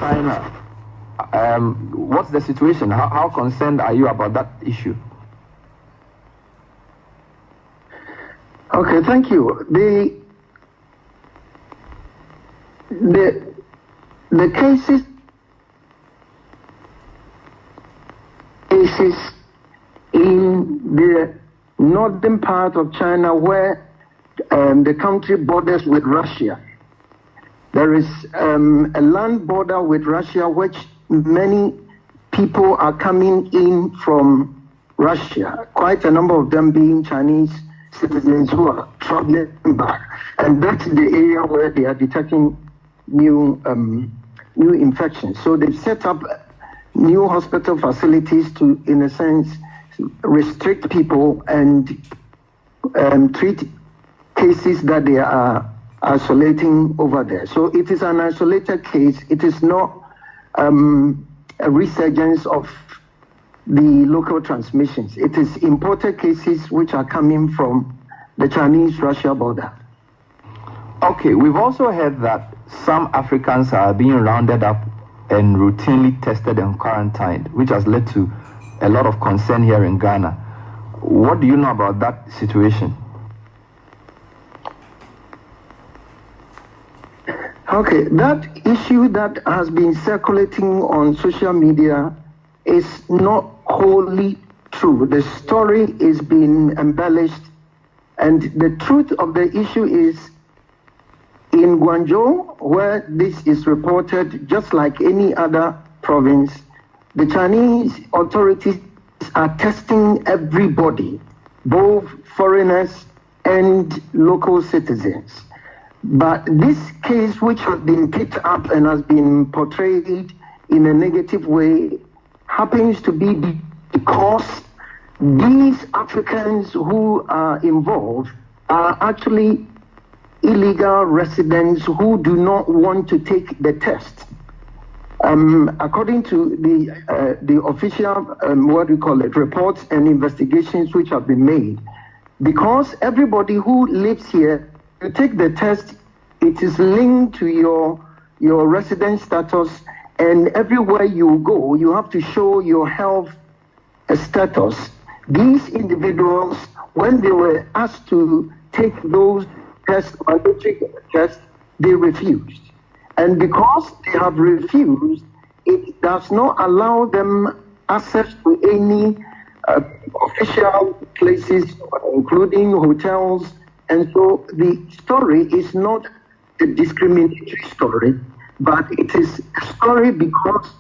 China. What's the situation? How concerned are you about that issue? Okay, thank you. The cases in the northern part of China where the country borders with Russia. There is a land border with Russia which many people are coming in from Russia, quite a number of them being Chinese citizens who are traveling back. And that's the area where they are detecting new infections. So they've set up new hospital facilities to, in a sense, restrict people and treat cases that they are isolating over there. So it is an isolated case. It is not a resurgence of the local transmissions. It is imported cases which are coming from the Chinese-Russia border. Okay, we've also heard that some Africans are being rounded up and routinely tested and quarantined, which has led to a lot of concern here in Ghana. What do you know about that situation? Okay, that issue that has been circulating on social media is not wholly true. The story is being embellished, and the truth of the issue is in Guangzhou, where this is reported, just like any other province, the Chinese authorities are testing everybody, both foreigners and local citizens. But this case, which has been picked up and has been portrayed in a negative way, happens to be because these Africans who are involved are actually illegal residents who do not want to take the test. According to the official, reports and investigations which have been made, because everybody who lives here, you take the test, it is linked to your resident status, and everywhere you go, you have to show your health status. These individuals, when they were asked to take those tests, mandatory tests, they refused. And because they have refused, it does not allow them access to any official places, including hotels. And so the story is not a discriminatory story, but it is a story because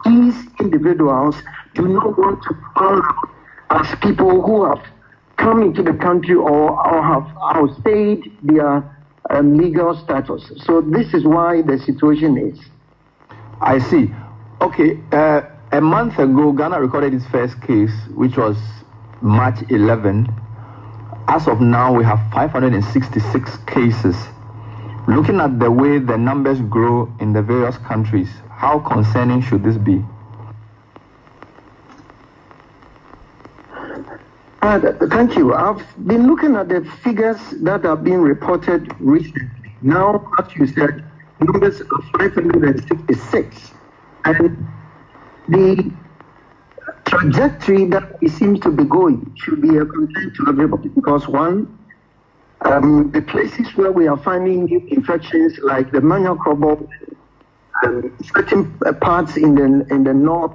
these individuals do not want to fall out as people who have come into the country or have outstayed their legal status. So this is why the situation is. I see. Okay, a month ago, Ghana recorded its first case, which was March 11. As of now, we have 566 cases. Looking at the way the numbers grow in the various countries, how concerning should this be? Thank you. I've been looking at the figures that have been reported recently. Now, as you said, numbers are 566. And the trajectory that it seems to be going should be a concern to everybody, because one, the places where we are finding new infections like the Microbiologist, certain parts in the north,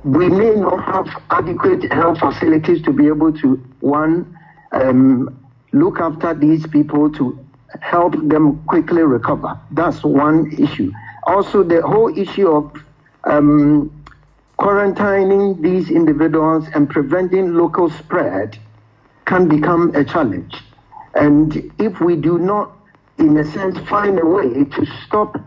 we may not have adequate health facilities to be able to, one, look after these people to help them quickly recover. That's one issue. Also, the whole issue of quarantining these individuals and preventing local spread can become a challenge. And if we do not, in a sense, find a way to stop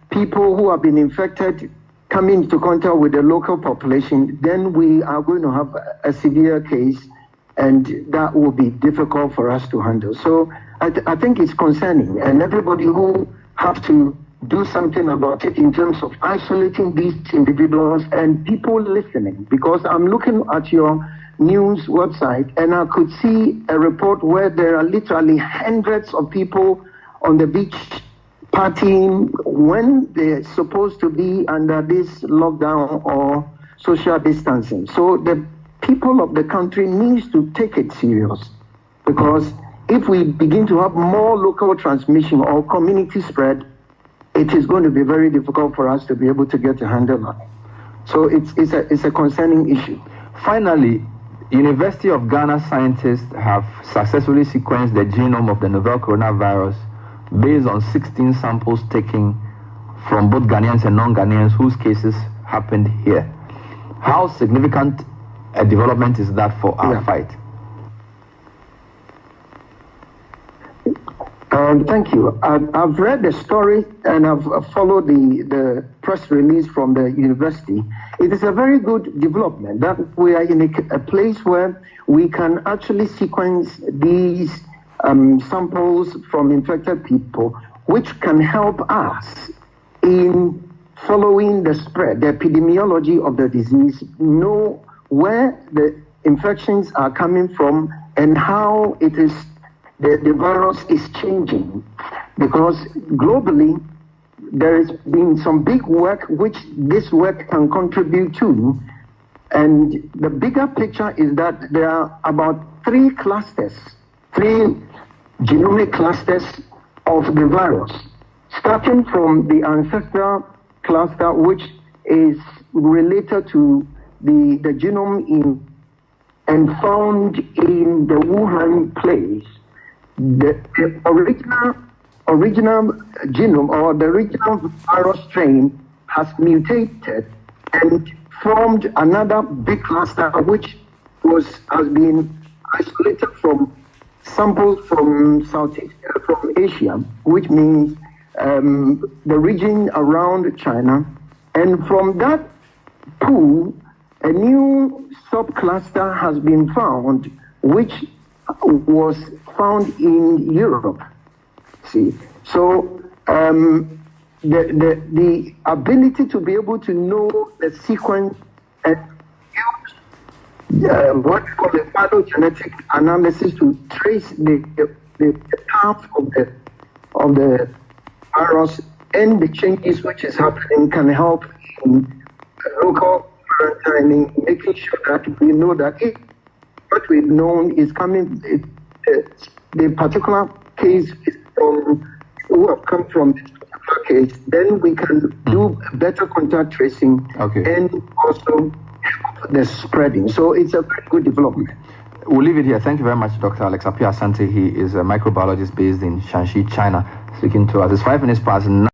people who have been infected coming into contact with the local population, then we are going to have a severe case, and that will be difficult for us to handle. So I think it's concerning, and everybody who have to do something about it in terms of isolating these individuals and people listening, because I'm looking at your news website and I could see a report where there are literally hundreds of people on the beach partying when they're supposed to be under this lockdown or social distancing. So the people of the country needs to take it serious, because if we begin to have more local transmission or community spread, it is going to be very difficult for us to be able to get a handle on it. So it's a concerning issue. Finally, University of Ghana scientists have successfully sequenced the genome of the novel coronavirus based on 16 samples taken from both Ghanaians and non-Ghanaians whose cases happened here. How significant a development is that for our fight? Thank you. I've read the story and I've followed the press release from the university. It is a very good development that we are in a place where we can actually sequence these samples from infected people, which can help us in following the spread, the epidemiology of the disease, know where the infections are coming from and how it is the virus is changing. Because globally, there has been some big work which this work can contribute to. And the bigger picture is that there are about three genomic clusters of the virus, starting from the ancestral cluster, which is related to the genome and found in the Wuhan place. The original genome or the original virus strain has mutated and formed another big cluster, which has been isolated from samples from from Asia, which means the region around China. And from that pool, a new subcluster has been found, which was found in Europe. See, so the ability to be able to know the sequence and use what we call the phylogenetic analysis to trace the path of the virus and the changes which is happening can help in local quarantining, making sure that we know that what we've known is coming, the particular case is from who have come from this particular case, then we can do better contact tracing and also help the spreading. So it's a very good development. We'll leave it here. Thank you very much, Dr. Alex Appiah Asante. He is a microbiologist based in Shanxi, China, speaking to us. It's 5 minutes past 9.